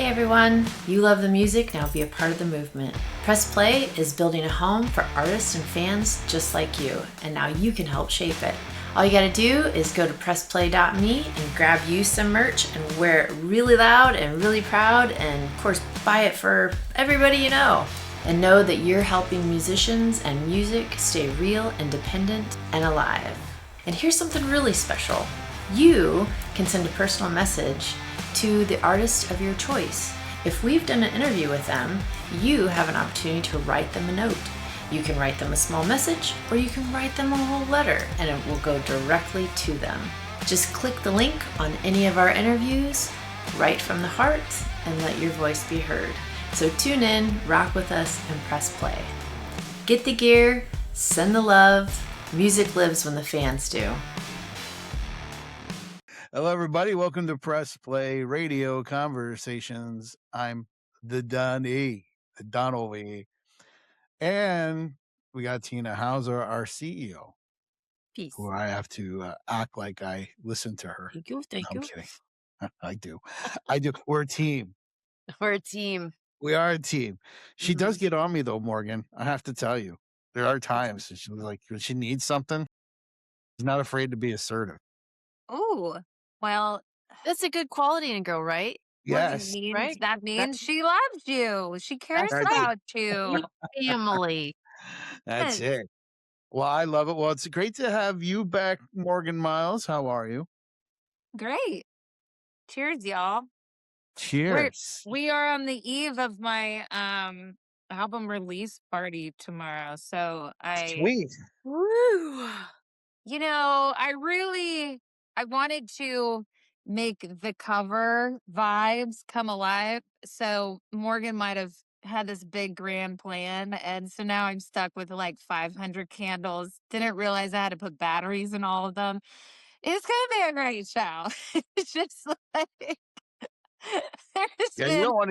everyone, you love the music, now be a part of the movement. Press Play is building a home for artists and fans just like you, and now you can help shape it. All you gotta do is go to pressplay.me and grab you some merch and wear it really loud and really proud, and of course buy it for everybody you know. And know that you're helping musicians and music stay real, independent, and alive. And here's something really special. You can send a personal message to the artist of your choice. If we've done an interview with them, you have an opportunity to write them a note. You can write them a small message, or you can write them a whole letter, and it will go directly to them. Just click the link on any of our interviews, write from the heart, and let your voice be heard. So tune in, rock with us, and press play. Get the gear, send the love. Music lives when the fans do. Hello, everybody. Welcome to Press Play Radio Conversations. I'm the Donnie, the Donald. And we got Tina Hauser, our CEO. Peace. Who I have to act like I listen to her. Thank you. Thank I'm you. kidding. I do. I do. We're a team. We're a team. We are a team. She does get on me, though, Morgan. I have to tell you. There are times she was like, when she needs something, she's not afraid to be assertive. Oh, well, that's a good quality in a girl, right? Yes. That means she loves you. She cares That's about you. family. That's it. Well, I love it. Well, it's great to have you back, Morgan Myles. How are you? Great. Cheers, y'all. Cheers. We are on the eve of my album release party tomorrow. So Sweet. Woo. You know, I wanted to make the cover vibes come alive. So Morgan might have had this big grand plan. And so now I'm stuck with like 500 candles. Didn't realize I had to put batteries in all of them. It's going to be a great show. It's just like, You don't want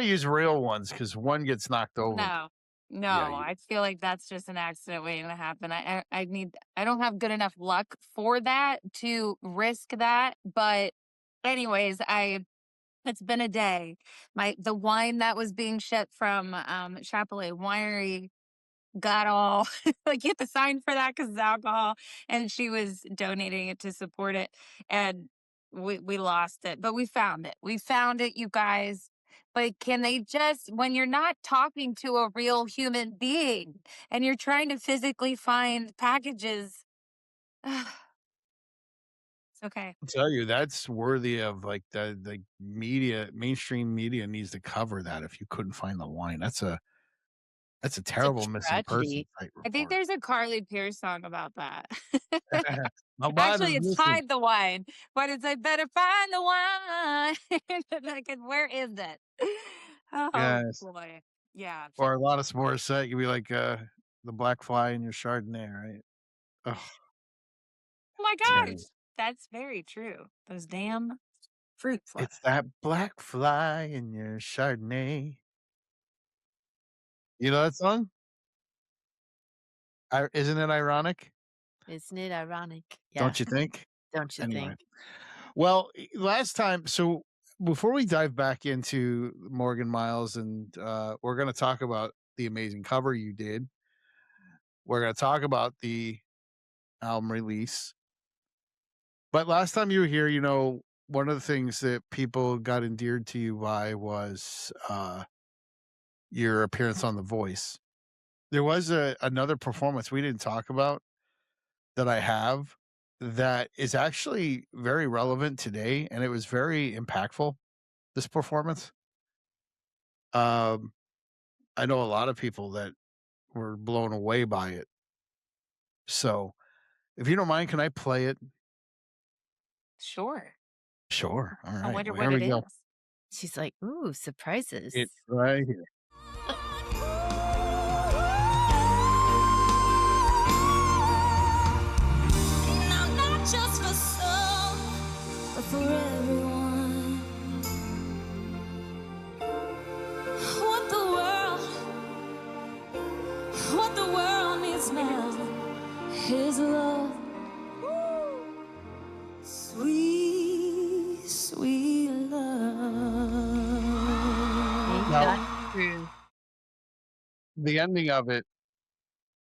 to use real ones because one gets knocked over. No, I feel like that's just an accident waiting to happen. I don't have good enough luck for that to risk that. But anyways, it's been a day. The wine that was being shipped from Chapelet Winery got all like you have to sign for that because it's alcohol, and she was donating it to support it, and we lost it, but we found it, you guys. But can they just, when you're not talking to a real human being and you're trying to physically find packages, it's okay. I'll tell you, that's worthy of like the media, mainstream media needs to cover that. If you couldn't find the wine, that's a terrible missing person type report. I think there's a Carly Pierce song about that. Nobody Actually, it's listening. Hide the Wine, but it's I better find the wine. Like, where is it? Oh Yes. boy, yeah. Or a lot of Morissette, you'd be like the black fly in your Chardonnay, right? Oh, Oh my gosh, terrible. that's very true. Those damn fruit flies. It's that black fly in your Chardonnay. You know that song? Isn't it ironic? Isn't it ironic? Yeah. Don't you think? Don't you Anyway. think? Well, last time, so before we dive back into Morgan Myles, and we're going to talk about the amazing cover you did. We're going to talk about the album release. But last time you were here, you know, one of the things that people got endeared to you by was your appearance on The Voice. There was another performance we didn't talk about that I have that is actually very relevant today, and it was very impactful, this performance. I know a lot of people that were blown away by it. So, if you don't mind, can I play it? Sure. Sure. All right. I wonder Well, what here it we is. go. She's like, ooh, surprises. It's right here. Now, not just for some, but for everyone. What the world needs now is love. Sweet, sweet love. Now, That's true. the ending of it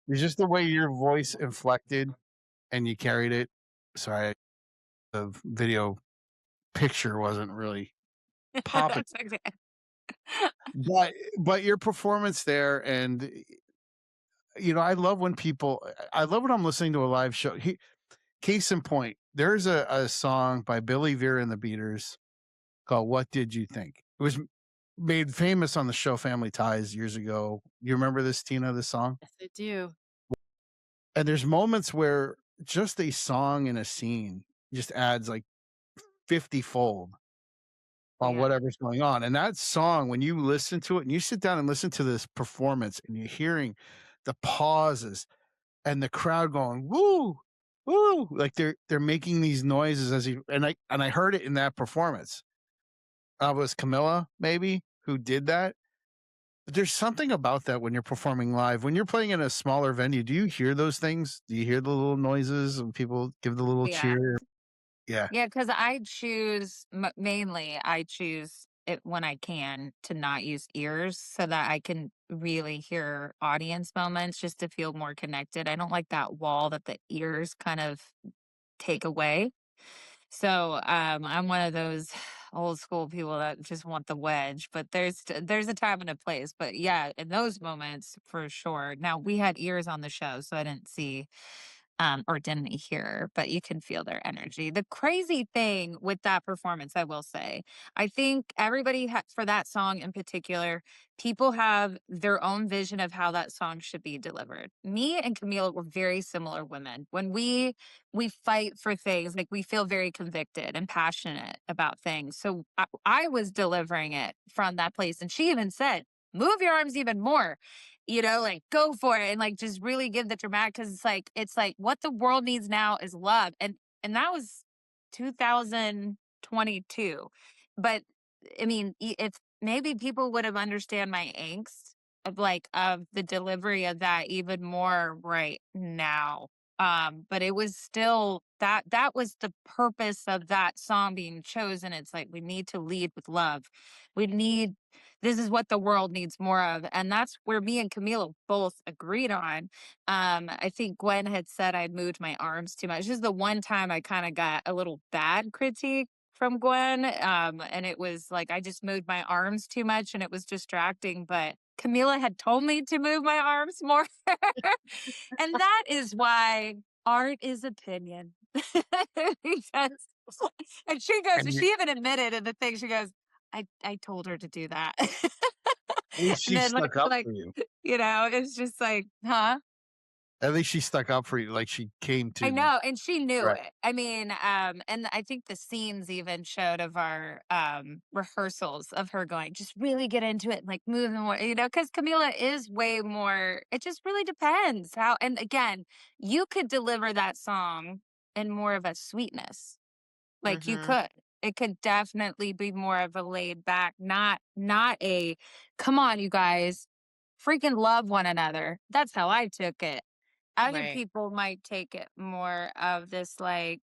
is just the way your voice inflected and you carried it. Sorry, the video picture wasn't really popping, That's okay. but your performance there, and I love when I love when I'm listening to a live show. Case in point, there's a song by Billy Vera and the Beaters called "What Did You Think." It was made famous on the show Family Ties years ago. You remember this, Tina? This song? Yes, I do. And there's moments where just a song in a scene just adds like 50-fold on Yeah. whatever's going on. And that song, when you listen to it and you sit down and listen to this performance and you're hearing the pauses and the crowd going, woo, woo, like they're making these noises and I heard it in that performance. Was Camilla maybe who did that? But there's something about that when you're performing live. When you're playing in a smaller venue, do you hear those things? Do you hear the little noises and people give the little Yeah. cheer? Yeah. Yeah, because mainly I choose it when I can to not use ears so that I can really hear audience moments just to feel more connected. I don't like that wall that the ears kind of take away. So I'm one of those old school people that just want the wedge, but there's a time and a place. But yeah, in those moments for sure. Now we had ears on the show, so I didn't see or didn't hear, but you can feel their energy. The crazy thing with that performance, I will say, I think everybody for that song in particular, people have their own vision of how that song should be delivered. Me and Camila were very similar women. When we fight for things, like we feel very convicted and passionate about things. So I was delivering it from that place, and she even said, "Move your arms even more." Like go for it and like just really give the dramatic because it's like what the world needs now is love. And that was 2022. But I mean, if maybe people would have understand my angst of the delivery of that even more right now. But it was still that was the purpose of that song being chosen. It's like we need to lead with love. We need this is what the world needs more of. And that's where me and Camila both agreed on. I think Gwen had said I moved my arms too much. This is the one time I kind of got a little bad critique from Gwen. And it was like I just moved my arms too much and it was distracting. But Camila had told me to move my arms more. And that is why art is opinion. Because, and she goes, And she even admitted in the thing, she goes, I told her to do that. at least And she then stuck up like, for you. it's just like, huh? At least she stuck up for you. Like she came I to know, and she knew right. it. I mean, and I think the scenes even showed of our rehearsals of her going, just really get into it, like moving more, because Camila is way more. It just really depends how. And again, you could deliver that song in more of a sweetness. Like you Mhm. could. It could definitely be more of a laid back, not a come on, you guys, freaking love one another. That's how I took it. Other Right. people might take it more of this like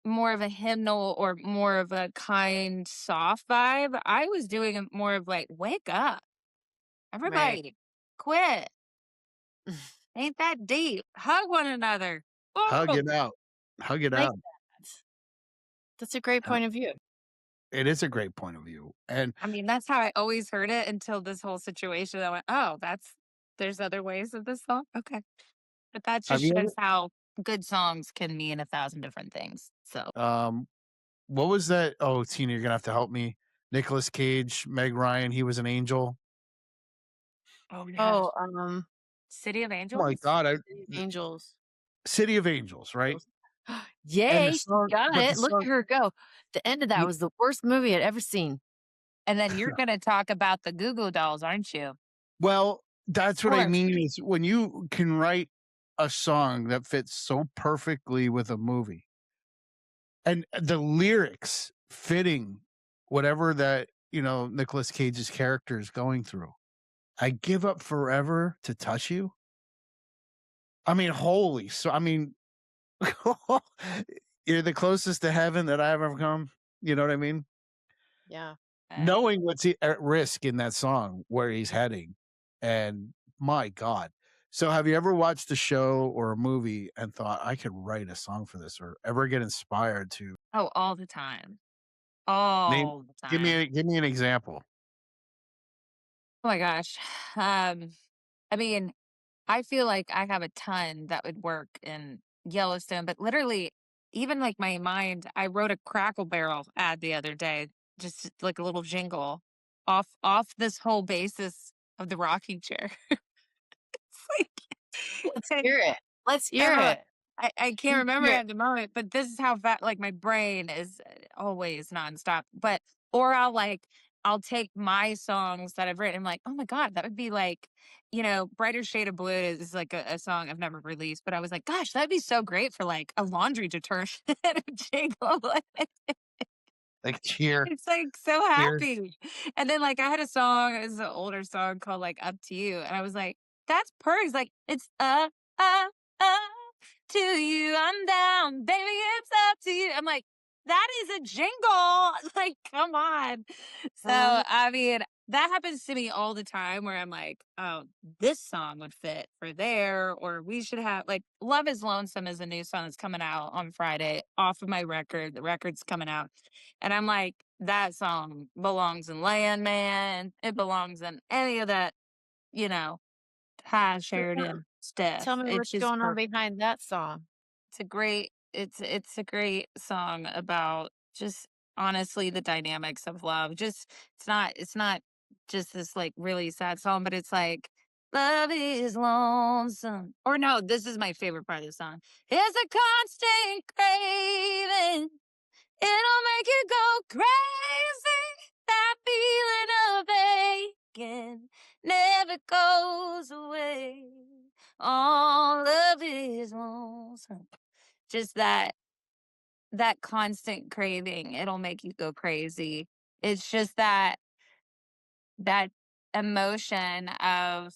more of a hymnal or more of a kind, soft vibe. I was doing it more of like, wake up, Right. everybody, quit. Ain't that deep. Hug one another. Hug Oh, it out. Hug it Like out. that. That's a great Uh, point of view. It is a great point of view. And I mean, that's how I always heard it until this whole situation. I went, oh, there's other ways of this song. Okay. But that have just you shows how good songs can mean 1,000 different things. So, ever what was that? Oh, Tina, you're gonna have to help me. Nicolas Cage, Meg Ryan, he was an angel. oh, yeah. Oh, City of Oh my Angels? god, City of Angels. City of Angels, right? Angels. And the Yay, she song, got but the it. Look song, at her go. The end of that was the worst movie I'd ever seen. And then you're going to talk about the Goo Goo Dolls, aren't you? well, that's Of what I course. mean is when you can write a song that fits so perfectly with a movie and the lyrics fitting whatever that, Nicolas Cage's character is going through. I give up forever to touch you. I mean, holy, so I mean, you're the closest to heaven that I've ever come. You know what I mean? Yeah. knowing what's at risk in that song, where he's heading, and my God. So have you ever watched a show or a movie and thought, "I could write a song for this," or ever get inspired to Oh, all the time. name All the time. give me an example? Oh my gosh. I mean, I feel like I have a ton that would work in Yellowstone, but literally, even like my mind, I wrote a Crackle Barrel ad the other day, just like a little jingle off this whole basis of the rocking chair. It's Let's like, hear it. Let's hear and it. I can't Let's remember hear it. at the moment, but this is how fat like my brain is always nonstop. But or I'll take my songs that I've written. I'm like, oh my God, that would be like, Brighter Shade of Blue is like a song I've never released, but I was like, gosh, that'd be so great for like a laundry detergent jingle. Like, cheer, It's like so cheer. happy. And then like I had a song, it's an older song called like Up to You. And I was like, that's perfect. Like it's uh to you. I'm down. Baby, it's up to you. I'm like, that is a jingle. Like, come on. So I mean, that happens to me all the time where I'm like, oh, this song would fit for there, or we should have like Love is Lonesome is a new song that's coming out on Friday off of my record. The record's coming out. And I'm like, that song belongs in Landman. It belongs in any of that, you know, high So Sheridan tell stuff. me It's what's just going on perfect. behind that song. It's a great song about just honestly the dynamics of love. Just it's not just this like really sad song, but it's like love is lonesome. Or no, this is my favorite part of the song. It's a constant craving. It'll make you go crazy. That feeling of aching never goes away. All love is lonesome. Just that constant craving. It'll make you go crazy. It's just that emotion of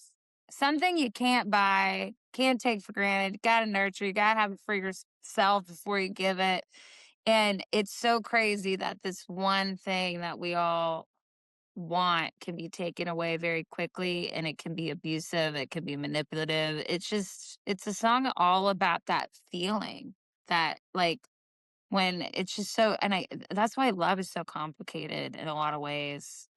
something you can't buy, can't take for granted, gotta nurture, you gotta have it for yourself before you give it. And it's so crazy that this one thing that we all want can be taken away very quickly and it can be abusive, it can be manipulative. It's a song all about that feeling that like when it's just so and I that's why love is so complicated in a lot of ways.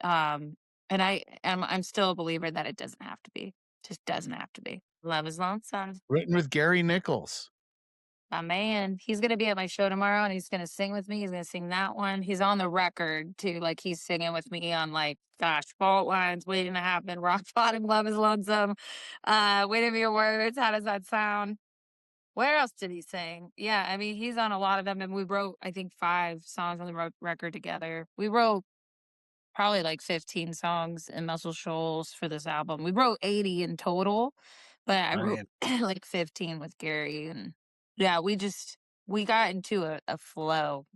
And I'm still a believer that it doesn't have to be. Just doesn't have to be. Love is lonesome. Written with Gary Nichols. My man, he's gonna be at my show tomorrow and he's gonna sing with me. He's gonna sing that one. He's on the record too. Like he's singing with me on like, gosh, fault lines, waiting to happen, rock bottom, love is lonesome, waiting for your words. How does that sound? Where else did he sing? Yeah, I mean, he's on a lot of them, and we wrote, I think, 5 songs on the record together. We wrote probably like 15 songs in Muscle Shoals for this album. We wrote 80 in total, but I wrote Man, like 15 with Gary. And yeah, we got into a flow.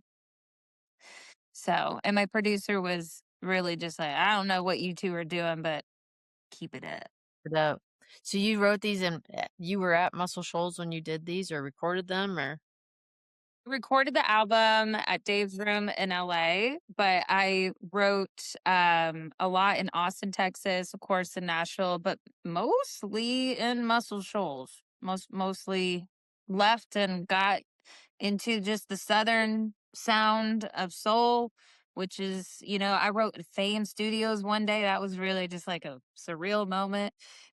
So, and my producer was really just like, I don't know what you two are doing, but keep it up. Dope. So you wrote these and you were at Muscle Shoals when you did these or recorded them or? Recorded the album at Dave's room in LA, but I wrote a lot in Austin, Texas, of course in Nashville, but mostly in Muscle Shoals. Mostly left and got into just the southern sound of soul, which is, I wrote at Fame Studios one day. That was really just like a surreal moment.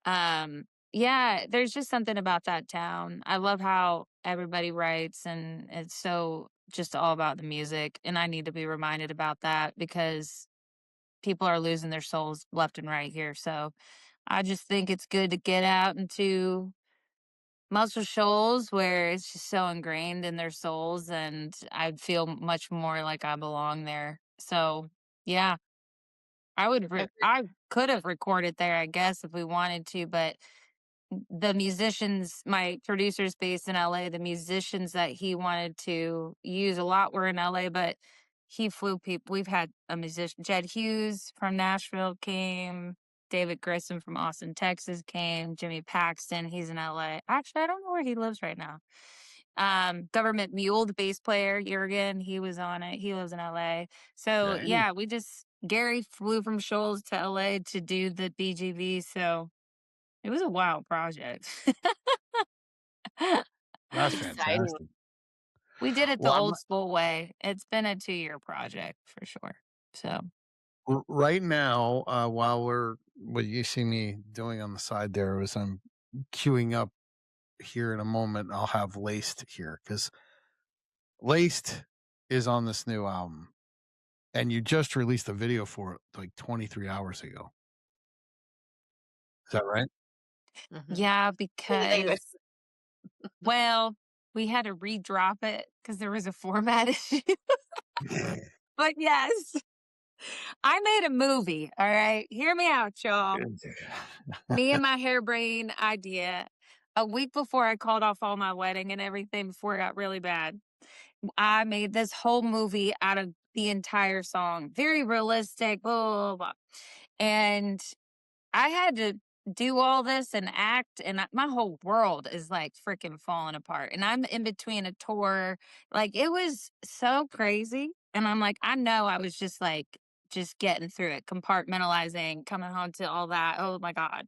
Yeah, there's just something about that town. I love how everybody writes and it's so just all about the music. And I need to be reminded about that because people are losing their souls left and right here. So I just think it's good to get out into Muscle Shoals where it's just so ingrained in their souls and I feel much more like I belong there. So yeah, I could have recorded there, I guess, if we wanted to, but the musicians, my producer's based in LA, the musicians that he wanted to use a lot were in LA, but he flew people. We've had a musician, Jed Hughes from Nashville came, David Grissom from Austin, Texas came, Jimmy Paxton, he's in LA. Actually, I don't know where he lives right now. Government Mule, the bass player, Jurgen, he was on it. He lives in LA. So dang. yeah, Gary flew from Shoals to LA to do the BGV, so it was a wild project. That's Exciting. fantastic. We did it the Well, old school way. It's been a 2-year project for sure. So, right now, while what you see me doing on the side there is I'm queuing up here in a moment. I'll have Laced here because Laced is on this new album, and you just released a video for it like 23 hours ago. Is that right? Mhm. yeah, Anything because, well, we had to redrop it because there was a format issue. But yes, I made a movie. All right. Hear me out, y'all. Me and my harebrained idea. A week before I called off all my wedding and everything before it got really bad, I made this whole movie out of the entire song. Very realistic, blah, blah, blah. And I had to do all this and act, and my whole world is like freaking falling apart. And I'm in between a tour. Like, it was so crazy. And I'm like, I know I was just like, just getting through it, compartmentalizing, coming home to all that. Oh my God.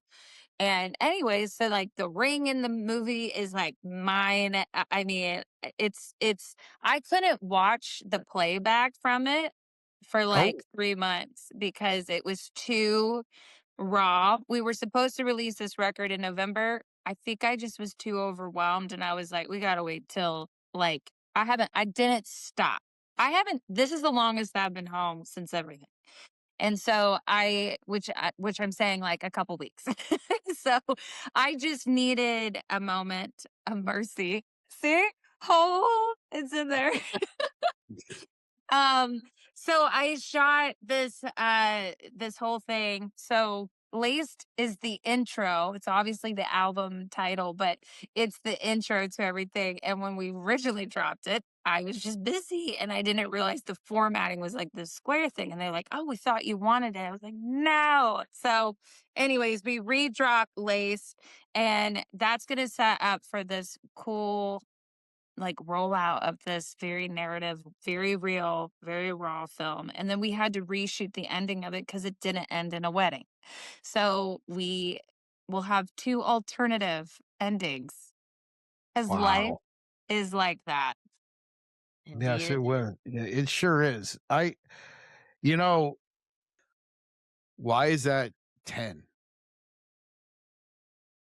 And anyways, so like the ring in the movie is like mine. I mean, I couldn't watch the playback from it for Oh, like 3 months because it was too raw. We were supposed to release this record in November. I think I just was too overwhelmed and I was like, we gotta wait till like I didn't stop. This is the longest I've been home since everything. And so which I'm saying like a couple weeks. So I just needed a moment of mercy. See? Oh, it's in there. Um, so I shot this whole thing. So Laced is the intro. It's obviously the album title, but it's the intro to everything. And when we originally dropped it, I was just busy and I didn't realize the formatting was like the square thing. And they're like, oh, we thought you wanted it. I was like, no. So, anyways, we redropped Laced, and that's gonna set up for this cool like rollout of this very narrative, very real, very raw film. And then we had to reshoot the ending of it because it didn't end in a wedding. So we will have two alternative endings because life wow. is like that. Yes, Indeed it it is. will. Yeah, it sure is. You know, why is that 10?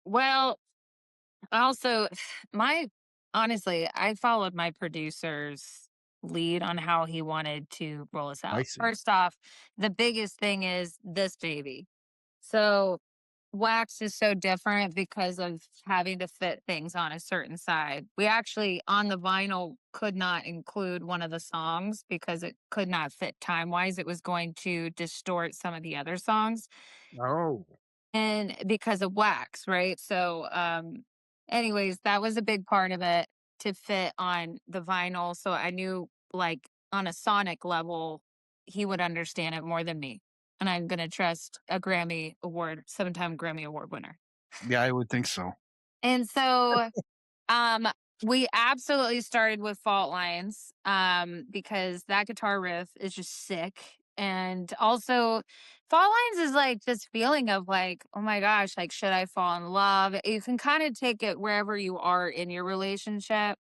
Well, also, my honestly, I followed my producer's lead on how he wanted to roll us I out. see. First off, the biggest thing is this baby. So wax is so different because of having to fit things on a certain side. We actually on the vinyl could not include one of the songs because it could not fit time wise. It was going to distort some of the other songs Oh, and because of wax, right? So anyways, that was a big part of it to fit on the vinyl. So I knew like on a sonic level, he would understand it more than me. And I'm gonna trust a Grammy Award, 7-time Grammy Award winner. yeah, I would think so. And so um, we absolutely started with Fault Lines because that guitar riff is just sick. And also, Fault Lines is like this feeling of like, oh my gosh, like, should I fall in love? You can kind of take it wherever you are in your relationship.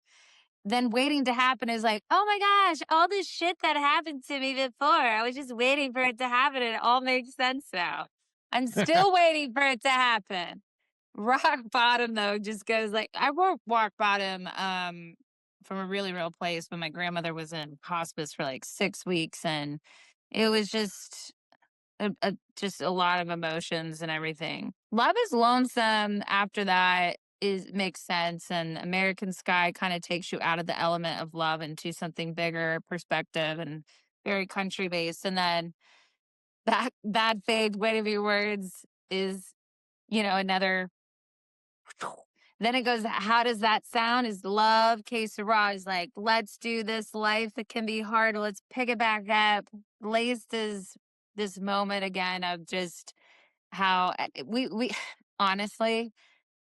Then waiting to happen is like, oh my gosh, all this shit that happened to me before. I was just waiting for it to happen and it all makes sense now. I'm still waiting for it to happen. Rock bottom though just goes like I wrote rock bottom from a really real place when my grandmother was in hospice for like 6 weeks and it was just a lot of emotions and everything. Love is Lonesome after that is makes sense and American Sky kind of takes you out of the element of love into something bigger perspective and very country based and then that fade way to be words is another. Then it goes, how does that sound? Is love? Que sera is like, let's do this life. It can be hard. Let's pick it back up. Laced is this moment again of just how we honestly,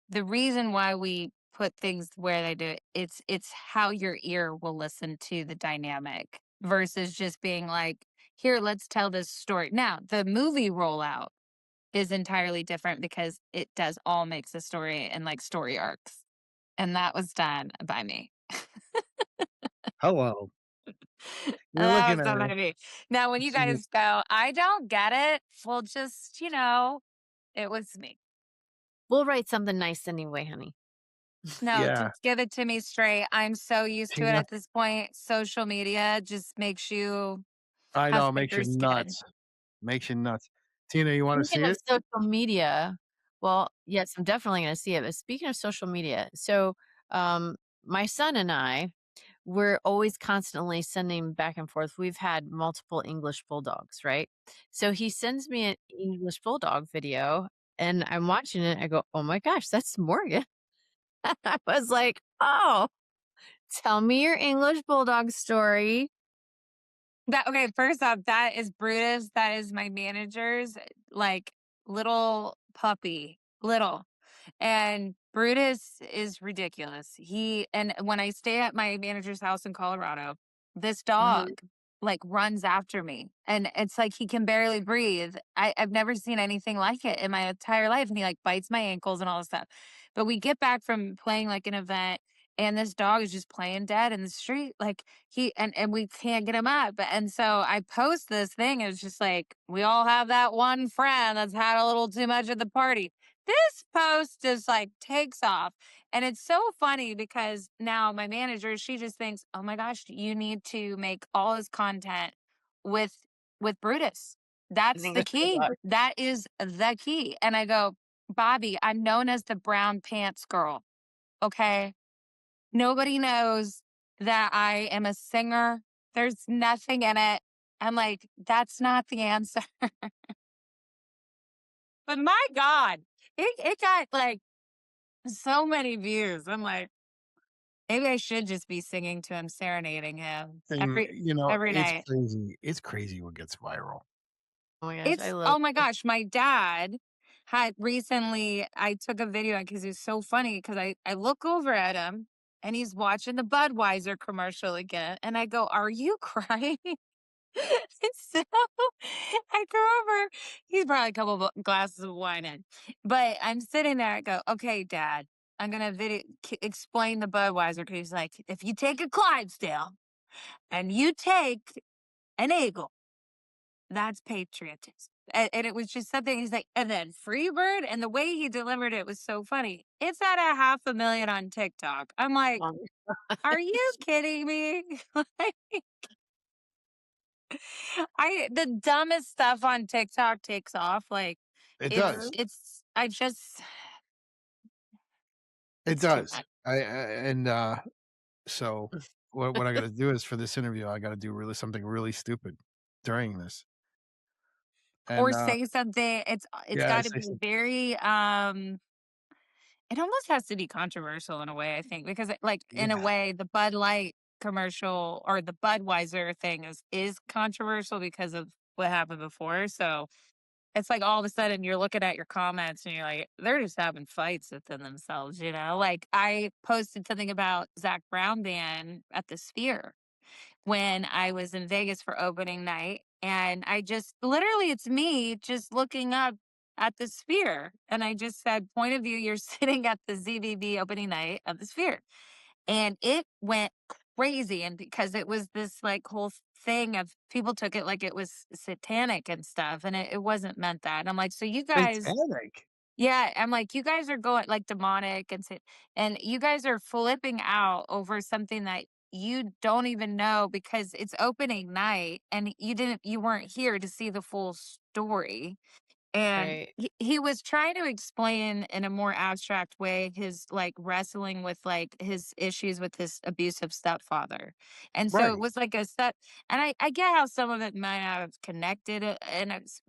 the reason why we put things where they do, it's how your ear will listen to the dynamic versus just being like, here, let's tell this story. Now, the movie rollout is entirely different because it does all makes a story and like story arcs. And that was done by me. Hello. You're That looking was at done her. by me. Now, when you She, guys go, I don't get it. Well, just, it was me. We'll write something nice anyway, honey. No, yeah, just give it to me straight. I'm so used to it Tina. at this point. Social media just makes you I have know, it makes thicker you skin. nuts. Makes you nuts. Tina, you want to Speaking see of it? social media, well, yes, I'm definitely going to see it. But speaking of social media, so um, my son and I, we're always constantly sending back and forth. We've had multiple English bulldogs, right? So he sends me an English bulldog video, and I'm watching it. I go, "Oh my gosh, that's Morgan!" I was like, "Oh, tell me your English bulldog story." Okay, first off, that is Brutus. That is my manager's like little puppy. Little. And Brutus is ridiculous. And when I stay at my manager's house in Colorado, this dog Mhm. like runs after me. And it's like he can barely breathe. I've never seen anything like it in my entire life. And he like bites my ankles and all this stuff. But we get back from playing like an event and this dog is just playing dead in the street. Like and we can't get him up. And so I post this thing. It's just like, we all have that one friend that's had a little too much at the party. This post just like takes off. And it's so funny because now my manager, she just thinks, oh my gosh, you need to make all this content with Brutus. An That's the English key. bulldog. That is the key. And I go, Bobby, I'm known as the brown pants girl. Okay. Nobody knows that I am a singer. There's nothing in it. I'm like, that's not the answer. But my God, it got like so many views. I'm like, maybe I should just be singing to him, serenading him And every it's night. crazy. It's crazy what gets viral. Oh my gosh, I It's love oh my it. gosh, my dad had recently I took a video because it's so funny because I look over at him and he's watching the Budweiser commercial again. And I go, are you crying? And so I go over, he's probably a couple of glasses of wine in, but I'm sitting there. I go, okay, Dad, I'm gonna explain the Budweiser because he's like, if you take a Clydesdale and you take an Eagle, that's patriotism. And it was just something. He's like, and then Freebird, and the way he delivered it was so funny. It's at 500,000 on TikTok. I'm like, Oh are you kidding me? Like, the dumbest stuff on TikTok takes off. Like It it's does. it's I just It it's too does. much. So what I got to do is for this interview, I got to do something really stupid during this, Or and say something. It's yeah, I got to say be something. very it almost has to be controversial in a way, I think, because like in a Yeah, way the Bud Light commercial or the Budweiser thing is controversial because of what happened before. So it's like all of a sudden you're looking at your comments and you're like, they're just having fights within themselves, you know? Like I posted something about Zach Brown band at the Sphere when I was in Vegas for opening night. And I just literally, it's me just looking up at the Sphere. And I just said, point of view, you're sitting at the ZBB opening night of the Sphere. And it went crazy. And because it was this like whole thing of people took it like it was satanic and stuff. And it wasn't meant that. And I'm like, so you guys, satanic. yeah, I'm like, you guys are going like demonic and you guys are flipping out over something that you don't even know because it's opening night and you weren't here to see the full story. And right. he was trying to explain in a more abstract way his like wrestling with like his issues with his abusive stepfather. And so it Right. was like a set, and I get how some of it might have connected,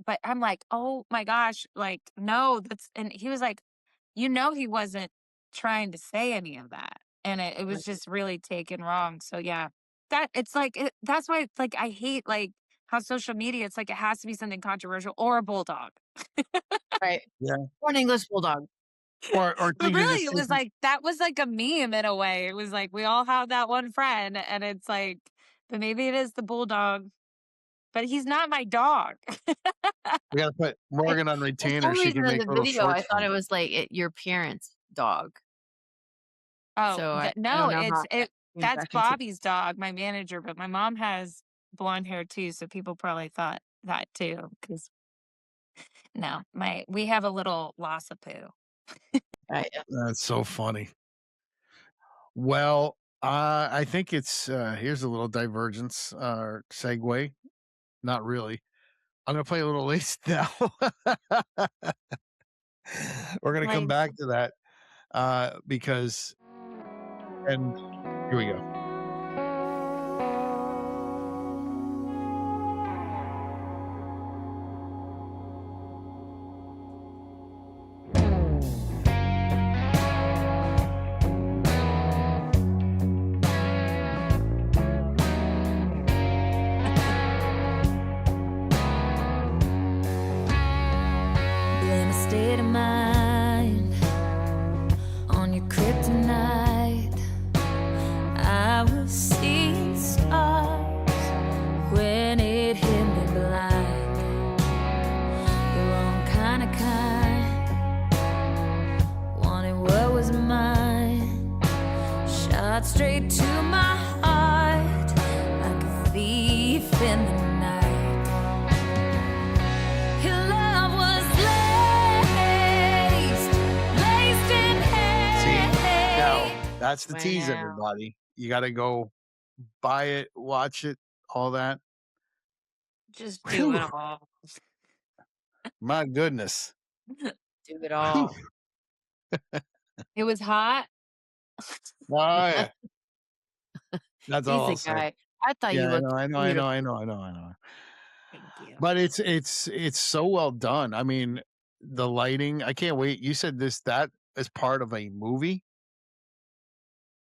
but I'm like, oh my gosh, like, no, and he was like, he wasn't trying to say any of that. And it was Right. just really taken wrong. So yeah, it's like, that's why it's like, I hate like how social media, it's like it has to be something controversial or a bulldog. Right. Yeah. Or an English bulldog. Or But things are really, just it was taking. like that was like a meme in a way. It was like we all have that one friend, and it's like, but maybe it is the bulldog. but he's not my dog. We gotta put I Morgan on for retainer. some She reason can in make the little video, I shorts thought for it him. was, like, your parents' dog. Oh, So I no, don't know how that came that's back into Bobby's dog, my manager, but my mom has blonde hair too, so people probably thought that too. Because no, my we have a little Lhasa Poo. right. That's so funny. Well, I think it's here's a little divergence segue. Not really. I'm gonna play a little lace now. We're gonna come Like, back to that because and here we go. Blame a state of mind on your kryptonite. I was seeing stars when it hit me blind. The wrong kind of wanted what was mine. Shot straight to my heart like a thief in the night. Your love was laced in Now hate. that's the tease, Wow. everybody. You gotta go buy it, watch it, all that. just do it Whew, all. my goodness. Do it Whew. all. It was hot. Oh yeah. That's all He's I'll a say. guy. I thought Yeah, you I looked know, I know, I know, I beautiful. know, I know, I know. Thank you. But it's so well done. I mean, the lighting, I can't wait. You said that is part of a movie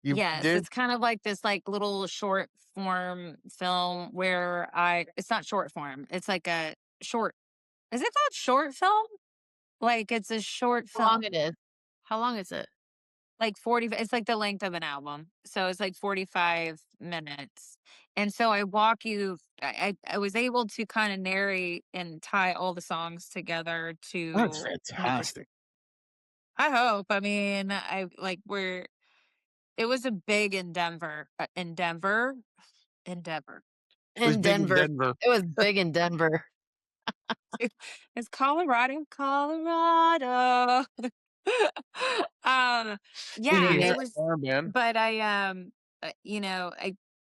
you Yes, did? it's kind of like this like little short form film where I it's not short form. It's like a short. Is it called short film? Like it's a short How long film. it is? How long is it? Like 40 it's like the length of an album. So it's like 45 minutes. And so I walk you I was able to kind of narrate and tie all the songs together That's to make it. fantastic. I hope. I mean, we're it was a big endeavor. It was In big in Denver. Denver. It was big in Denver. It's Colorado. um, Speaking yeah, of it Yeah. was, man. but you know,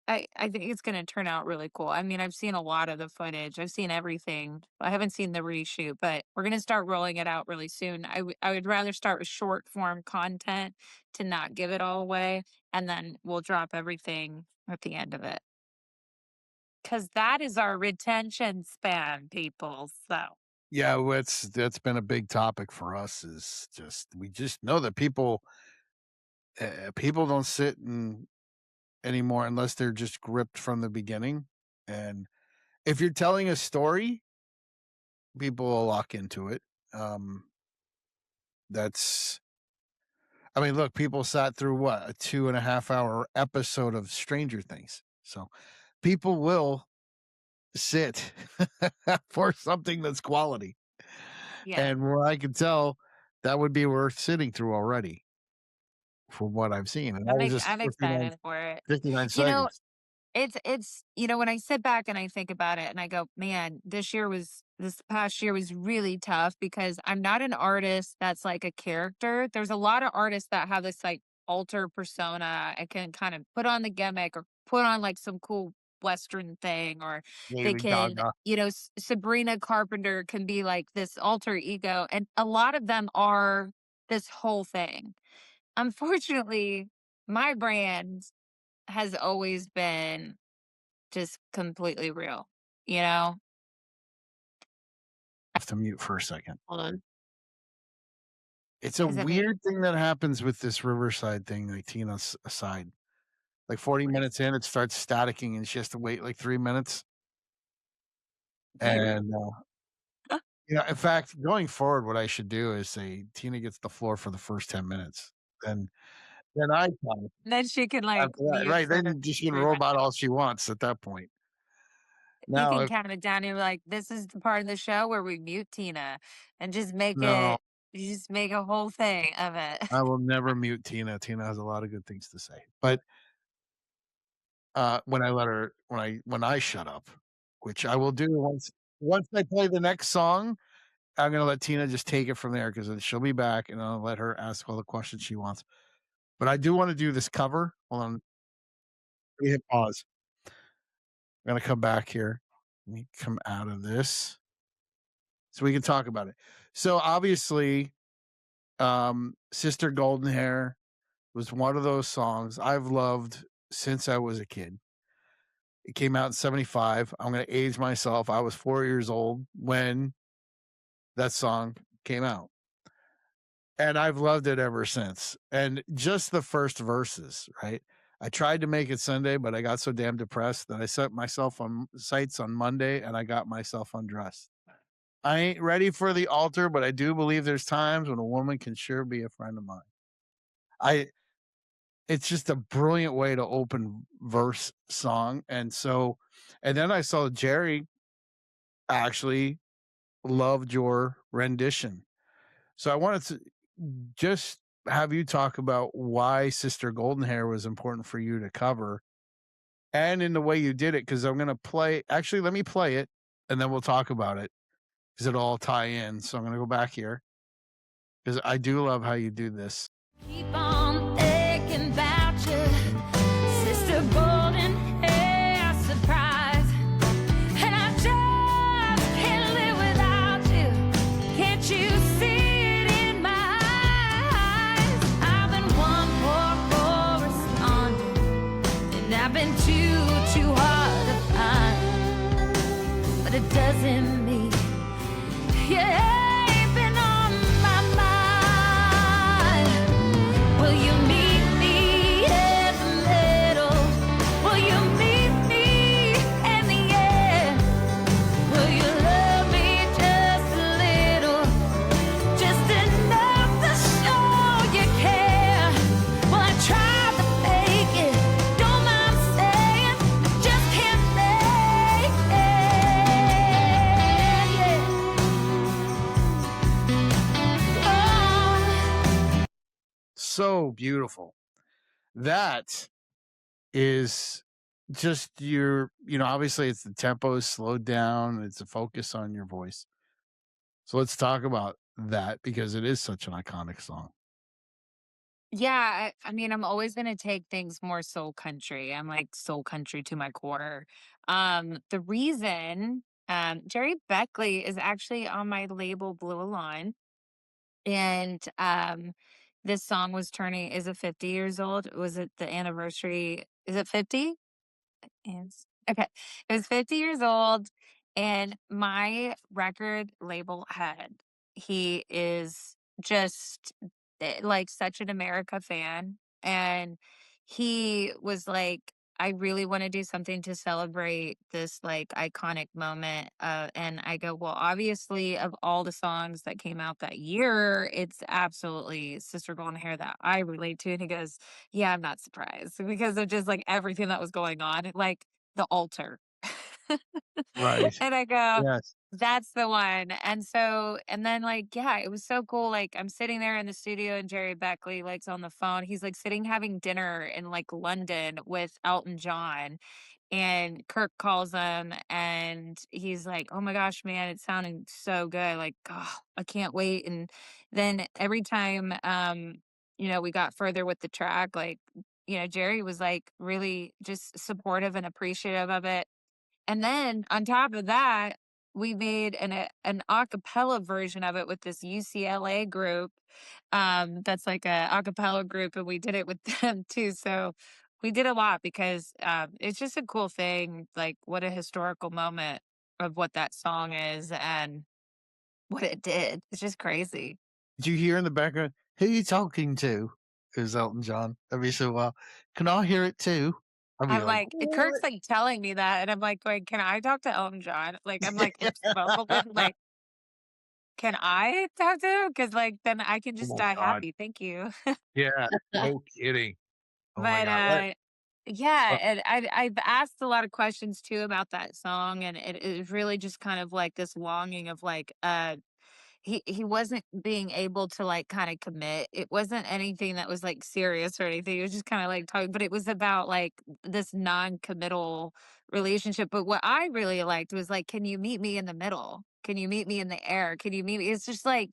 I think it's going to turn out really cool. I mean, I've seen a lot of the footage. I've seen everything. I haven't seen the reshoot, but we're going to start rolling it out really soon. I would rather start with short form content to not give it all away, and then we'll drop everything at the end of it. Because that is our retention span, people. So, Yeah, that's been a big topic for us is just we just know that people don't sit and anymore unless they're just gripped from the beginning. And if you're telling a story, people will lock into it. Um, that's I mean, look, people sat through what, a 2.5 hour episode of Stranger Things. So people will sit for something that's quality. yeah, And where I can tell that would be worth sitting through already from what I've seen. And that was just I'm 59, excited for it. 59 You know, seconds. it's when I sit back and I think about it and I go, man, this past year was really tough because I'm not an artist that's like a character. There's a lot of artists that have this like alter persona and can kind of put on the gimmick or put on like some cool Western thing, or they Lady can, Gaga. Sabrina Carpenter can be like this alter ego. And a lot of them are this whole thing. Unfortunately, my brand has always been just completely real, you know? Have to mute for a second. Hold on. It's a Is it me? weird thing that happens with this Riverside thing, like Tina's aside. Like 40 minutes in, it starts staticking and she has to wait like 3 minutes. Maybe. And in fact, going forward, what I should do is say Tina gets the floor for the first 10 minutes. Then I talk Then she can like after that. mute Right. for Then she can 3 minutes. robot all she wants at that point. You Now, can count it down and be like, this is the part of the show where we mute Tina and just make no, it, you just make a whole thing of it. I will never mute Tina. Tina has a lot of good things to say. But when I let her when I shut up, which I will do once I play the next song, I'm gonna let Tina just take it from there because then she'll be back and I'll let her ask all the questions she wants. But I do want to do this cover. Hold on, let me hit pause. I'm gonna come back here. Let me come out of this so we can talk about it. So obviously, Sister Golden Hair was one of those songs I've loved since I was a kid. It came out in 75. I'm gonna age myself. I was 4 years old when that song came out. And I've loved it ever since. And just the first verses, right? I tried to make it Sunday, but I got so damn depressed that I set myself on sights on Monday and I got myself undressed. I ain't ready for the altar, but I do believe there's times when a woman can sure be a friend of mine. I It's just a brilliant way to open verse song. And then I saw Jerry actually loved your rendition. So I wanted to just have you talk about why Sister Golden Hair was important for you to cover and in the way you did it. Cause I'm going to let me play it and then we'll talk about it because it'll all tie in. So I'm going to go back here because I do love how you do this. Keep on thinking about you, Sister Golden Hair Surprise. And I just can't live without you. Can't you see it in my eyes? I've been one poor correspondent, and I've been too hard to find. But it doesn't mean you ain't been on my mind. Will you meet me in the middle? Will you meet me in the end? Will you love me just a little? Just enough to show you care. Well, I tried to fake it, don't mind saying, just can't make it. Oh. So beautiful. That is just obviously it's the tempo is slowed down. It's a focus on your voice. So let's talk about that because it is such an iconic song. Yeah, I mean, I'm always gonna take things more soul country. I'm like soul country to my core. The reason Jerry Beckley is actually on my label Blue Align, and this song was turning is it 50 years old? Was it the anniversary? Is it 50? Is okay. It was 50 years old, and my record label head, he is just like such an America fan. And he was like, I really want to do something to celebrate this like iconic moment. And I go, well, obviously, of all the songs that came out that year, it's absolutely Sister Golden Hair that I relate to. And he goes, yeah, I'm not surprised because of just like everything that was going on, like the altar. Right. And I go, Yes. that's the one. And so, and then like, yeah, it was so cool. Like I'm sitting there in the studio and Jerry Beckley like's on the phone. He's like sitting having dinner in like London with Elton John. And Kirk calls him and he's like, oh my gosh, man, it's sounding so good. Like, oh, I can't wait. And then every time we got further with the track, like, Jerry was like really just supportive and appreciative of it. And then on top of that, we made an acapella version of it with this UCLA group. That's like a acapella group, and we did it with them too. So we did a lot because it's just a cool thing. Like what a historical moment of what that song is and what it did. It's just crazy. Did you hear in the background, who you talking to? It was Elton John. That'd be so wild. Can I hear it too? I'd be I'm like, like, what? Kirk's like telling me that, and I'm like, wait, can I talk to Elton John? Like, I'm like, like, can I talk to him? Because like then I can Oh just my die God. happy. Thank you. Yeah. No kidding. Oh my But God. Yeah, Uh, and I've asked a lot of questions too about that song, and it is really just kind of like this longing of like, he wasn't being able to like kind of commit. It wasn't anything that was like serious or anything. It was just kind of like talking, but it was about like this non-committal relationship. But what I really liked was like, can you meet me in the middle? Can you meet me in the air? Can you meet me? It's just like,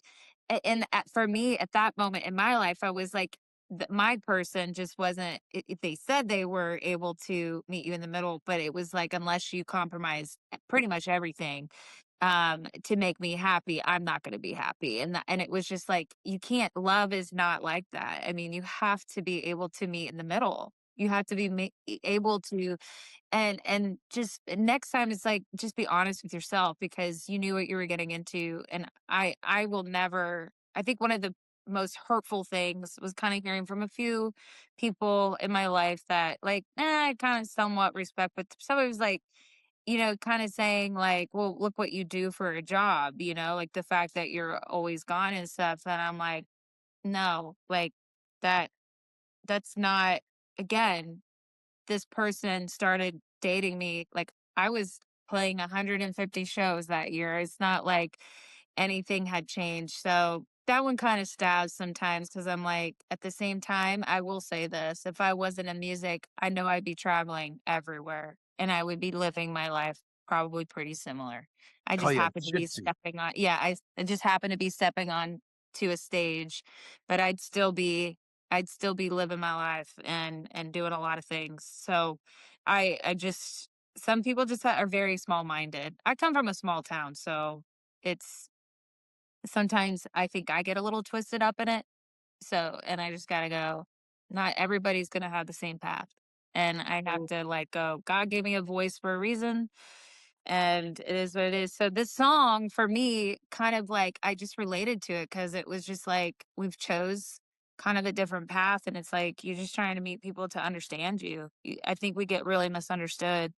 for me at that moment in my life, I was like, my person just wasn't. If they said they were able to meet you in the middle, but it was like unless you compromise pretty much everything to make me happy, I'm not going to be happy. And it was just like you can't, love is not like that. I mean, you have to be able to meet in the middle. You have to be able to, and just next time it's like just be honest with yourself because you knew what you were getting into. And I will never, I think one of the most hurtful things was kind of hearing from a few people in my life that like, I kind of somewhat respect, but somebody was like, kind of saying like, well, look what you do for a job, like the fact that you're always gone and stuff. And I'm like, no, like that, that's not, again, this person started dating me, like, I was playing 150 shows that year. It's not like anything had changed. So that one kind of stabs sometimes because I'm like, at the same time, I will say this. If I wasn't in music, I know I'd be traveling everywhere and I would be living my life probably pretty similar. I oh just yeah, happen to be gypsy. stepping on, yeah, I just happen to be stepping on to a stage, but I'd still be living my life and doing a lot of things. So I just some people just are very small minded. I come from a small town, so it's sometimes I think I get a little twisted up in it. So and I just gotta go. Not everybody's gonna have the same path. And I have to like go, God gave me a voice for a reason and it is what it is. So this song for me, kind of like I just related to it because it was just like we've chose kind of a different path, and it's like you're just trying to meet people to understand you. I think we get really misunderstood.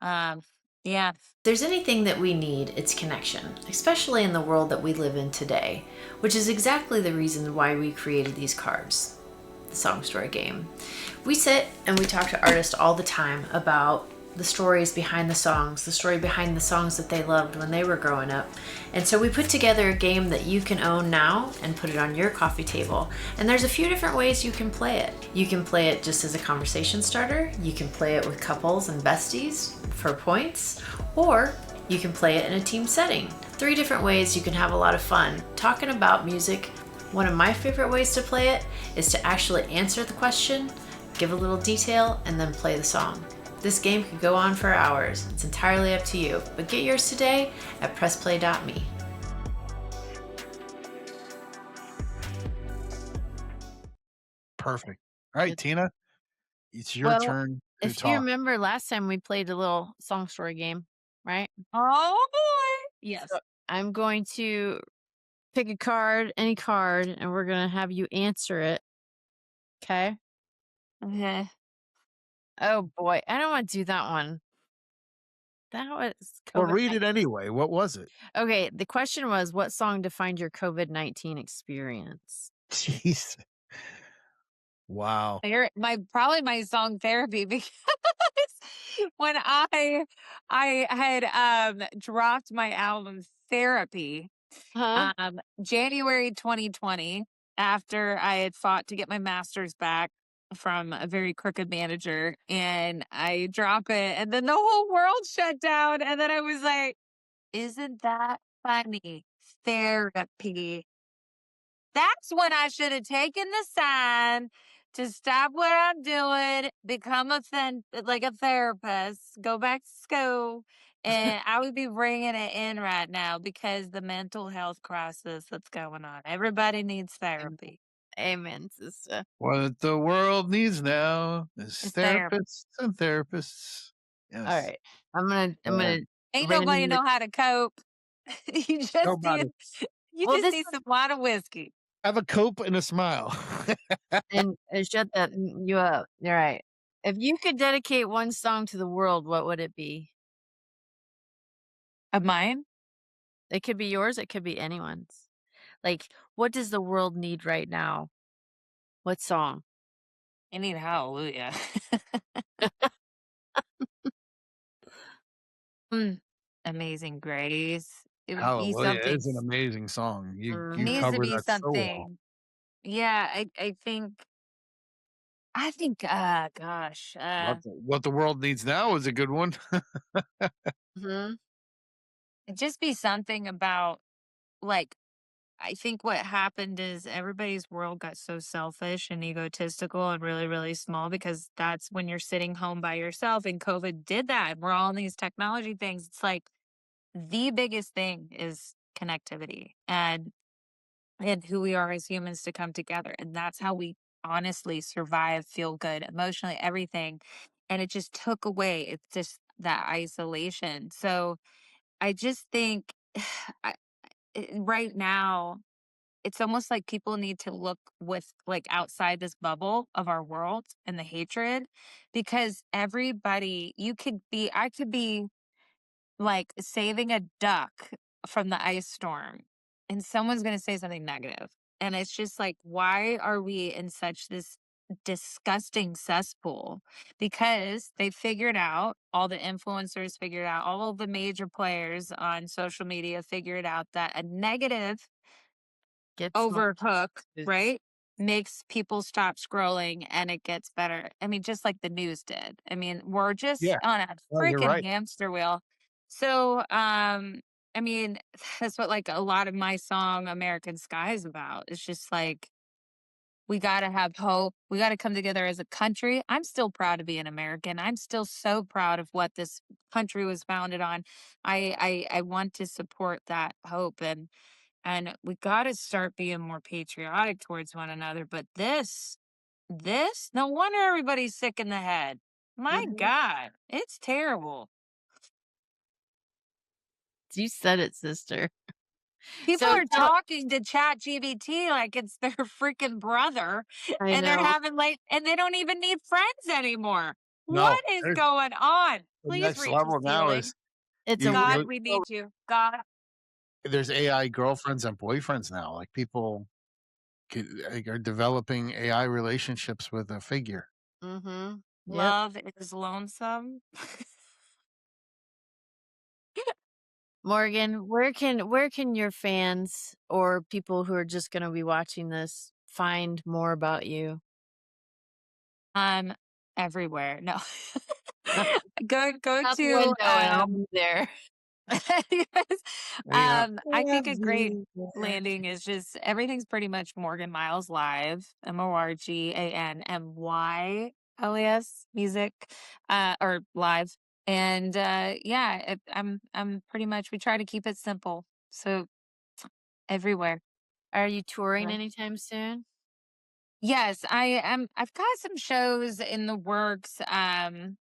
Um, yeah, If there's anything that we need, it's connection, especially in the world that we live in today, which is exactly the reason why we created these cards, the Song Story game. We sit and we talk to artists all the time about the stories behind the songs, the story behind the songs that they loved when they were growing up. And so we put together a game that you can own now and put it on your coffee table. And there's a few different ways you can play it. You can play it just as a conversation starter, you can play it with couples and besties for points, or you can play it in a team setting. 3 different ways you can have a lot of fun talking about music. One of my favorite ways to play it is to actually answer the question, give a little detail, and then play the song. This game could go on for hours. It's entirely up to you, but get yours today at pressplay.me. Perfect. All right, It- Tina, it's your Well, turn to if you talk. remember last time we played a little song story game, right? oh boy, So yes. I'm going to pick a card, any card, and we're going to have you answer it. Okay. Okay. Oh boy. I don't want to do that one. That was Well, COVID. read it anyway. What was it? Okay. The question was, what song defined your COVID-19 experience? Jeez. Wow. My probably my song therapy because when I had dropped my album Therapy Huh? January 2020 after I had fought to get my master's back from a very crooked manager, and I drop it and then the whole world shut down, and then I was like, isn't that funny? Therapy. That's when I should have taken the sign to stop what I'm doing, become like a therapist, go back to school, and I would be bringing it in right now because the mental health crisis that's going on. Everybody needs Amen, therapy. Amen, sister. What the world needs now is It's therapy. therapists and therapists. All Yes. right. I'm Uh, gonna Ain't nobody randomly. know how to cope. you just need nobody. you Well, just this need some lot of whiskey. Have a cope and a smile. and shut that you up. You're right. If you could dedicate one song to the world, what would it be? Of mine? It could be yours. It could be anyone's. Like, what does the world need right now? What song? I need hallelujah. Mm, Amazing Grace. It would be Hallelujah something. is an amazing song. It You needs to Mhm. covered be that so well. something. Yeah, I think gosh, What the world needs now is a good one. Mhm. it'd just be something about like I think what happened is everybody's world got so selfish and egotistical and really, really small because that's when you're sitting home by yourself. And COVID did that. We're all in these technology things. It's like the biggest thing is connectivity and who we are as humans to come together. And that's how we honestly survive, feel good, emotionally, everything. And it just took away, it's just that isolation. So I just think I, right now, it's almost like people need to look with like outside this bubble of our world and the hatred because everybody I could be like saving a duck from the ice storm and someone's going to say something negative. And it's just like why are we in such this disgusting cesspool because they figured out all the influencers figured out all of the major players on social media figured out that a negative Gets more overhook, views. right? Makes people stop scrolling and it gets better. I mean, just like the news did. I mean, we're just Yeah. on a No, you're freaking right. hamster wheel. So, I mean, that's what like a lot of my song American Sky is about. It's just like we got to have hope. We got to come together as a country. I'm still proud to be an American. I'm still so proud of what this country was founded on. I want to support that hope and we got to start being more patriotic towards one another. But this, no wonder everybody's sick in the head. My Mhm. God, it's terrible. You said it, sister. People So are tell talking to Chat GBT like it's their freaking brother, I and they're know. having like, and they don't even need friends anymore. No, What is going on? the Please next reach the level now ceiling. is It's a you God, weird we need you. God, there's AI girlfriends and boyfriends now. Like people like, are developing AI relationships with a figure. Mhm. Yep. love is lonesome. Morgan, where can your fans or people who are just gonna be watching this find more about you? Um, Everywhere. No. Go Out the to window and I'll be there. yes. AI I think a great Everywhere. landing is just everything's pretty much Morgan Miles live, MorganMyles music, or live. And yeah, I'm pretty much we try to keep it simple. So everywhere. Are you touring anytime soon? Yes, I am. I've got some shows in the works.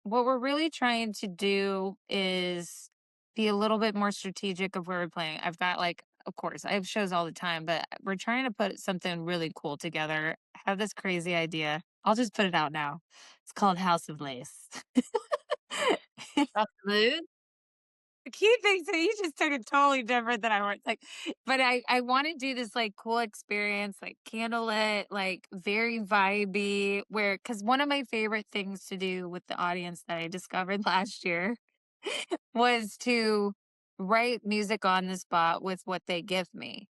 What we're really trying to do is be a little bit more strategic of where we're playing. I've got like, of course, I have shows all the time, but we're trying to put something really cool together. I have this crazy idea. I'll just put it out now. It's called House of Lace. Off the mood? He thinks that he just took it totally different than I was like, but I want to do this like cool experience, like candlelit, like very vibey. Where because one of my favorite things to do with the audience that I discovered last year was to write music on the spot with what they give me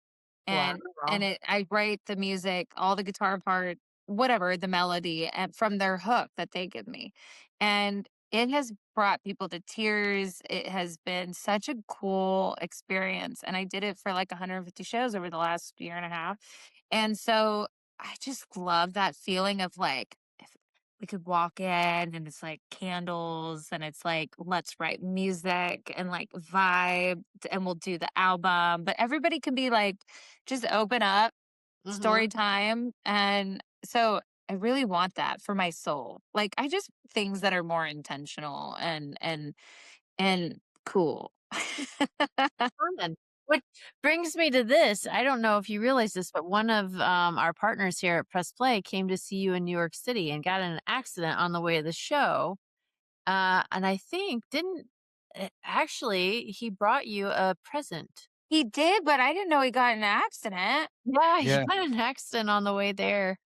and Wow. I write the music, all the guitar part, whatever, the melody and from their hook that they give me. And it has brought people to tears. It has been such a cool experience. And I did it for like 150 shows over the last year and a half. And so I just love that feeling of like, if we could walk in and it's like candles and it's like, let's write music and like vibe and we'll do the album. But everybody can be like, just open up, story Mhm. time, and so I really want that for my soul. Like, I just things that are more intentional and cool. Fun. Which brings me to this. I don't know if you realize this, but one of our partners here at Press Play came to see you in New York City and got in an accident on the way to the show. And I think didn't actually he brought you a present. He did, but I didn't know he got in an accident. Yeah, he Yeah, got in an accident on the way there.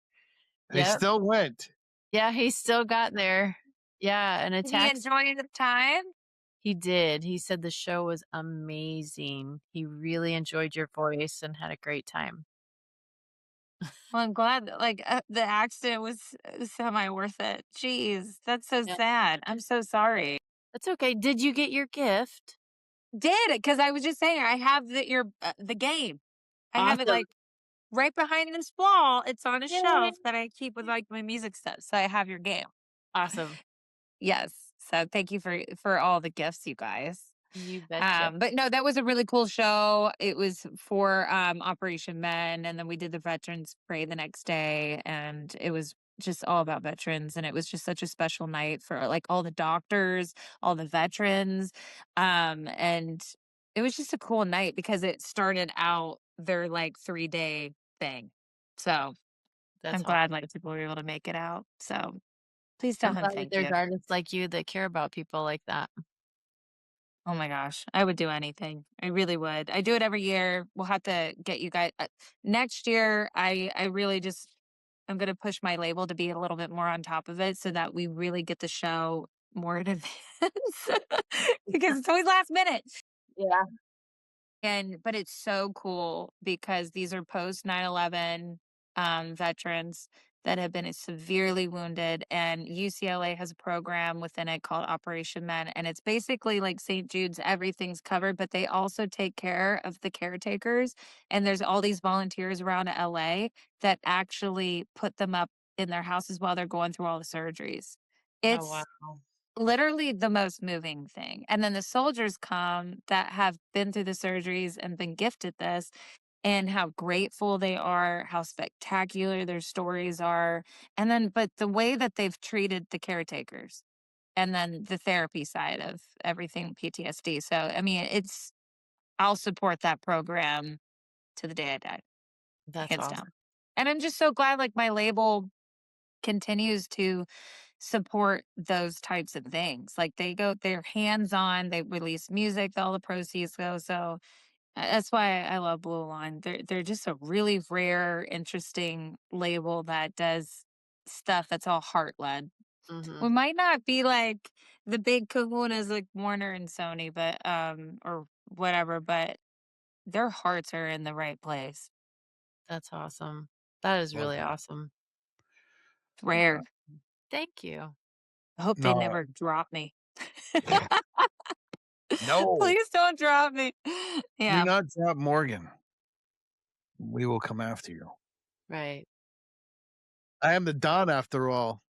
they Yep. still went. Yeah, he still got there. Yeah, and a Did he tax enjoy the time? he did. He said the show was amazing. He really enjoyed your voice and had a great time. Well, I'm glad that, like, the accident was semi worth it. Jeez, that's so Yeah. sad. I'm so sorry. That's okay. Did you get your gift? Did it because I was just saying I have the game. I have it Awesome. like right behind this wall. It's on a Yay. shelf that I keep with like my music stuff. So I have your game. Awesome. Yes. So thank you for all the gifts, you guys. You betcha. But no, that was a really cool show. It was for Operation Men, and then we did the Veterans Parade the next day, and it was just all about veterans, and it was just such a special night for like all the doctors, all the veterans, and it was just a cool night because it started out their like 3 day thing. So That's I'm awesome. glad like people were able to make it out. So please tell I'm him glad that thank there's you. artists like you that care about people like that. Oh my gosh, I would do anything. I really would. I do it every year. We'll have to get you guys next year. I really just I'm going to push my label to be a little bit more on top of it so that we really get the show more in advance because it's always last minute. Yeah. And but it's so cool because these are post 9/11 veterans that have been severely wounded, and UCLA has a program within it called Operation Men, and it's basically like St. Jude's, everything's covered, but they also take care of the caretakers, and there's all these volunteers around LA that actually put them up in their houses while they're going through all the surgeries. Oh, wow. It's literally the most moving thing. And then the soldiers come that have been through the surgeries and been gifted this, and how grateful they are, how spectacular their stories are. And then, but the way that they've treated the caretakers and then the therapy side of everything PTSD. So, I mean, I'll support that program to the day I die, That's hands awesome. down. And I'm just so glad like my label continues to support those types of things. Like they're hands on, they release music, all the proceeds go. So that's why I love Blue Line. They're just a really rare, interesting label that does stuff that's all heart led. We Mhm. might not be like the big kahunas like Warner and Sony, but or whatever, but their hearts are in the right place. That's awesome. That is Love really that. awesome. It's rare. Thank you. I hope they No, never drop me. no, Please don't drop me. do Yeah. not drop Morgan. We will come after you. Right. I am the Don after all.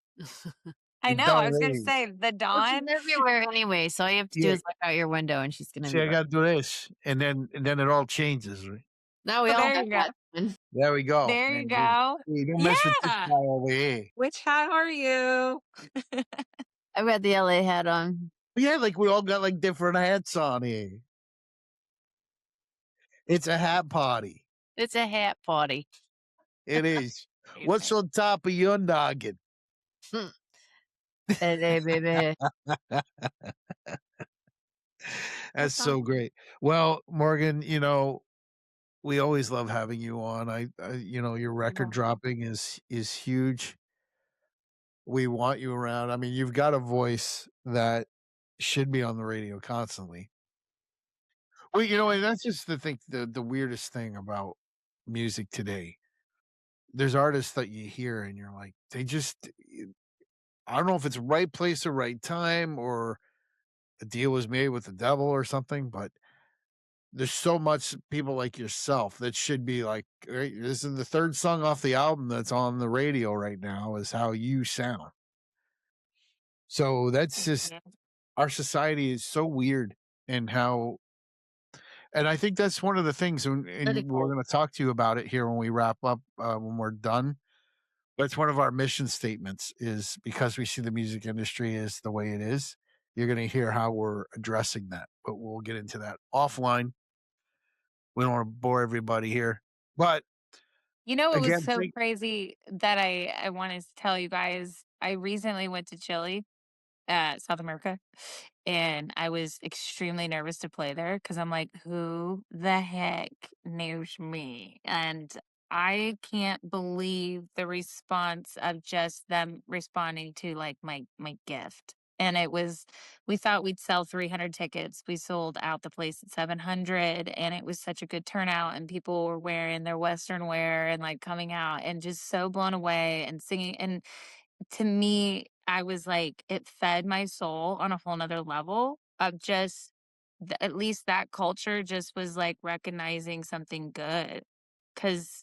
I The know. I Don was gonna Lee. say the Well, she's dawn. everywhere anyway, so all you have to do Yeah. is look out your window and she's gonna See, be I right. gotta do this, and then it all changes, right? Now we Oh, all there got you go. that one. There we go. There you And go. hey, don't mess with this Yeah. guy over here. Which hat are you? I've got the LA hat on. Yeah, like we all got like different hats on here. It's a hat party. It's a hat party. It is. What's Amazing. on top of your noggin? Hey, baby. That's That's so awesome. great. Well, Morgan, we always love having you on. Your record Well, dropping is huge. We want you around. I mean, you've got a voice that should be on the radio constantly. Well, and that's just the weirdest thing about music today. There's artists that you hear and you're like, I don't know if it's right place or right time or a deal was made with the devil or something, but there's so much people like yourself that should be like, "Hey, this is the third song off the album that's on the radio right now is how you sound." So that's thank just you. our society is so weird and and I think that's one of the things, Pretty and we're cool. going to talk to you about it here when we wrap up, when we're done. That's one of our mission statements is because we see the music industry is the way it is. You're going to hear how we're addressing that, but we'll get into that offline. We don't want to bore everybody here, but You know, it was again, so crazy that I wanted to tell you guys. I recently went to Chile, South America, and I was extremely nervous to play there because I'm like, who the heck knows me? And I can't believe the response of just them responding to like my gift. And it was, we thought we'd sell 300 tickets. We sold out the place at 700, and it was such a good turnout, and people were wearing their western wear and like coming out and just so blown away and singing. And to me, I was like, it fed my soul on a whole nother level of just at least that culture just was like recognizing something good. Cause,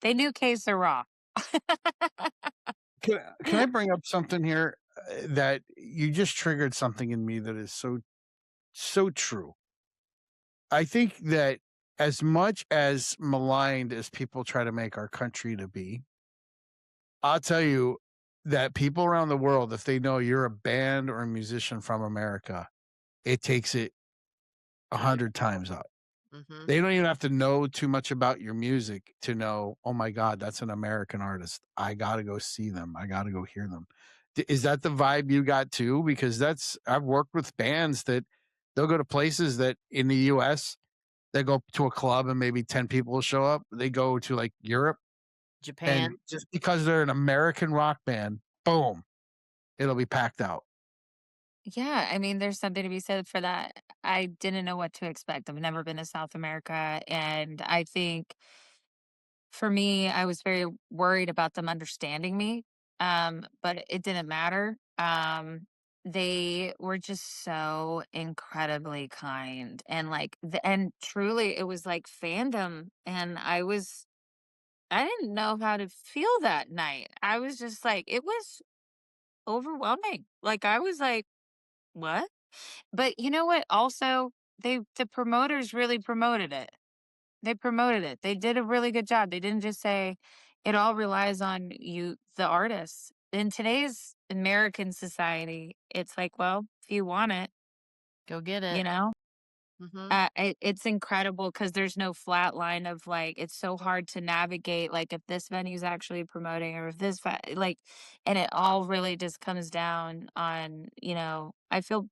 they knew Que Sera. Can I bring up something here that you just triggered something in me that is so true. I think that as much as maligned as people try to make our country to be, I'll tell you that people around the world, if they know you're a band or a musician from America, it takes it 100 times up. Hmm. They don't even have to know too much about your music to know, oh my God, that's an American artist. I got to go see them. I got to go hear them. Is that the vibe you got too? Because I've worked with bands that they'll go to places that in the US, they go to a club and maybe 10 people will show up. They go to like Europe, and Japan. just because they're an American rock band, boom, it'll be packed out. Yeah, I mean, there's something to be said for that. I didn't know what to expect. I've never been to South America. And I think for me, I was very worried about them understanding me. But it didn't matter. They were just so incredibly kind, and like and truly it was like fandom, and I didn't know how to feel that night. I was just like, it was overwhelming. Like I was like, what? But you know what? Also, the promoters really promoted it. They promoted it. They did a really good job. They didn't just say it all relies on you, the artists. In today's American society, it's like, well, if you want it, Go get you it. know, Hmm. it's incredible because there's no flat line of like, it's so hard to navigate, like if this venue's actually promoting or if this, like, and it all really just comes down on, I feel,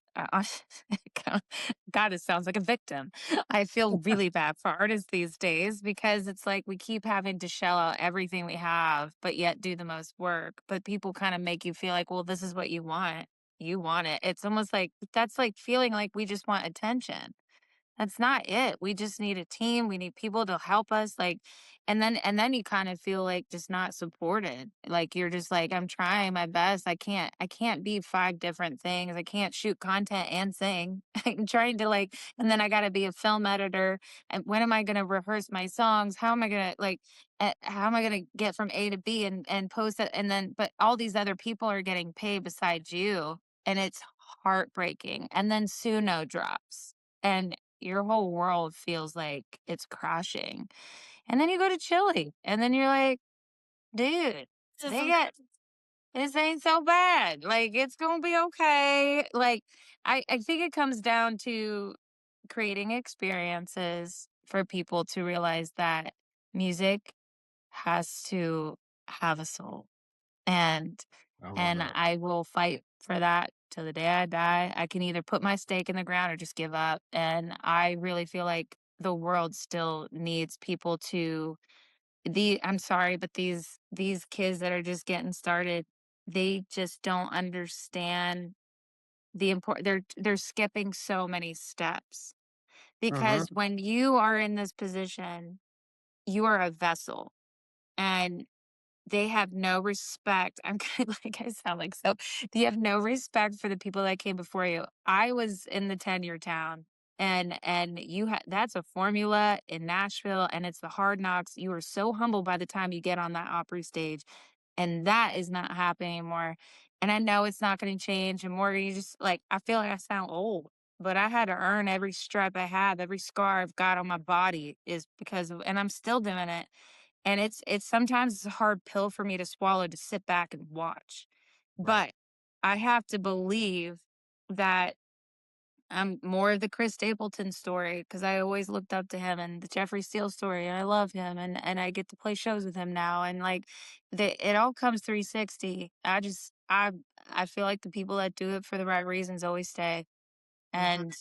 God, it sounds like a victim. I feel really bad for artists these days because it's like we keep having to shell out everything we have, but yet do the most work. But people kind of make you feel like, well, this is what you want. You want it. It's almost like that's like feeling like we just want attention. That's not it. We just need a team. We need people to help us. Like, and then you kind of feel like just not supported. Like you're just like, I'm trying my best. I can't be five different things. I can't shoot content and sing. I'm trying to like, and then I gotta be a film editor. And when am I gonna rehearse my songs? How am I gonna like how am I gonna get from A to B and post it? And then but all these other people are getting paid besides you. And it's heartbreaking. And then Suno drops. And your whole world feels like it's crashing. And then you go to Chile, and then you're like, dude, This they isn't got this ain't so bad. Like it's gonna be okay. Like I think it comes down to creating experiences for people to realize that music has to have a soul. And I love and that. I will fight for that till the day I die. I can either put my stake in the ground or just give up. And I really feel like the world still needs people to I'm sorry, but these kids that are just getting started, they just don't understand the import they're skipping so many steps. Uh-huh. Because when you are in this position, you are a vessel. And they have no respect. I'm kind of like I sound like so. They have no respect for the people that came before you. I was in the 10-year town, and you had that's a formula in Nashville, and it's the hard knocks. You are so humble by the time you get on that Opry stage, and that is not happening anymore. And I know it's not going to change. And Morgan, you just like I feel like I sound old, but I had to earn every stripe I have, every scar I've got on my body is because of, and I'm still doing it, and it's sometimes it's a hard pill for me to swallow to sit back and watch. Right. But I have to believe that I'm more of the Chris Stapleton story because I always looked up to him, and the Jeffrey Steele story, and I love him, and I get to play shows with him now, and like it all comes 360. I feel like the people that do it for the right reasons always stay. Hmm. And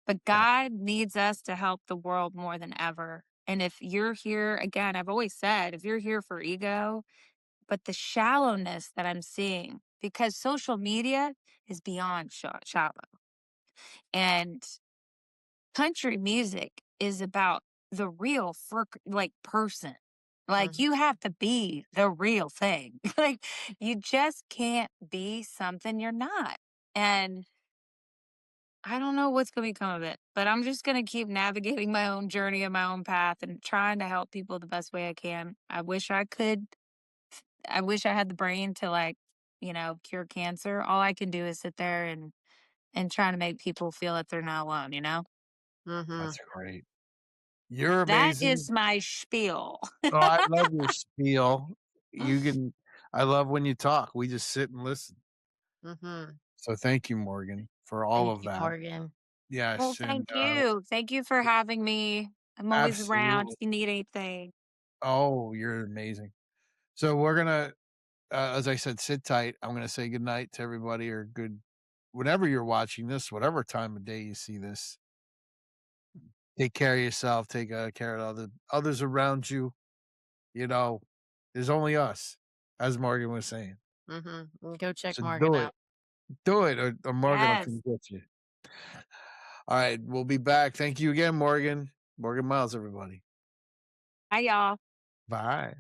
but Yeah. God needs us to help the world more than ever. And if you're here, again, I've always said, if you're here for ego, but the shallowness that I'm seeing, because social media is beyond shallow. And country music is about the real like person. Like Mhm. you have to be the real thing. Like you just can't be something you're not. And I don't know what's going to become of it, but I'm just going to keep navigating my own journey and my own path and trying to help people the best way I can. I wish I could. I wish I had the brain to like, cure cancer. All I can do is sit there and try to make people feel that they're not alone, you know? Mhm. That's great. You're That is amazing. my spiel. Oh, I love your spiel. You can I love when you talk. We just sit and listen. Mhm. So thank you, Morgan, for all Thank of you, that. Morgan. Well, Yes, and thank you. Thank you for having me. I'm always around absolutely. if you need anything. Oh, you're amazing. So we're gonna, as I said, sit tight. I'm gonna say good night to everybody, or good whenever you're watching this, whatever time of day you see this. Take care of yourself. Take care of others around you. You know, there's only us, as Morgan was saying. Mhm. Go check So Morgan out. do it, or Morgan will Yes. come get you. All right, we'll be back. Thank you again, Morgan. Morgan Miles, everybody. Hi, y'all. Bye.